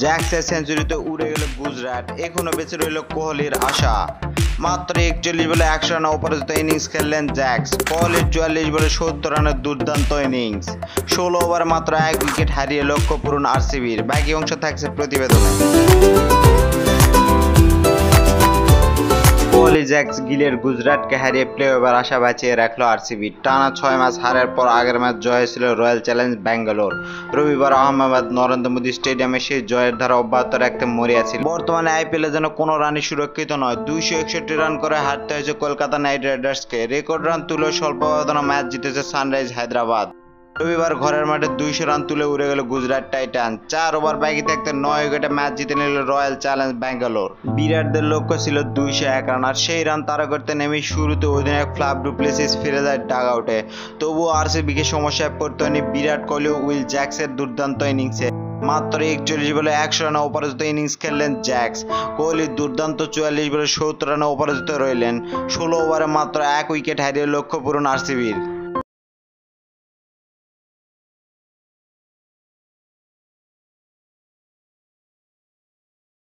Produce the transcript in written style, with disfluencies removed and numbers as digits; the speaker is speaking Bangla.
জ্যাক্সের সেঞ্চুরিতে উড়ে গেল গুজরাট, এখনো বেঁচে রইল কোহলির আশা। মাত্র 41 বলে 100 রানে অপরাজিত ইনিংস খেললেন জ্যাক্স। কোহলির 44 বলে 70 রানের দুর্দান্ত ইনিংস। 16 ওভারে মাত্র 1 উইকেট হারিয়ে লক্ষ্য পূরণ আরসিবির। বাকি অংশ থাকছে প্রতিবেদনে। কোহলি জ্যাক্স গিলের গুজরাটকে হারিয়ে প্লে ওভার আশা বাঁচিয়ে রাখলো আরসিবি। টানা 6 ম্যাচ হারার পর আগের ম্যাচ জয় হয়েছিল রয়্যাল চ্যালেঞ্জ ব্যাঙ্গালোর। রবিবার আহমেদাবাদ নরেন্দ্র মোদী স্টেডিয়ামে সেই জয়ের ধারা অব্যাহত রাখতে মরিয়া ছিল। বর্তমানে আইপিএলে যেন কোনো রানই সুরক্ষিত নয়। 261 রান করে হারতে হয়েছে কলকাতা নাইট রাইডার্সকে। রেকর্ড রান তুলে স্বল্প ব্যবধানে ম্যাচ জিতেছে সানরাইজ হায়দ্রাবাদ। রবিবার ঘরের মাঠে 200 রান তুলে উড়ে গেল গুজরাট টাইটান। 4 ওভার বাকি থাকতে 9 উইকেটে ম্যাচ জিতে নিল রয়্যাল চ্যালেঞ্জ ব্যাঙ্গালোর। বিরাটদের লক্ষ্য ছিল 201 রান, আর সেই রান তাড়া করতে নেমে শুরুতে অধিনায়ক ফ্লাভ ডু প্লেসিস ফিরে যায় ডাগ আউটে। তবুও আরসিবিকে সমস্যায় পড়তে হয়নি বিরাট কোহলি ও উইল জ্যাক্সের দুর্দান্ত ইনিংসে। মাত্র 41 বলে 100 রানে অপরাজিত ইনিংস খেললেন জ্যাক্স। কোহলি দুর্দান্ত 44 বলে 70 রানে অপরাজিত রইলেন। 16 ওভারে মাত্র 1 উইকেট হারিয়ে লক্ষ্য পূরণ আরসিবির।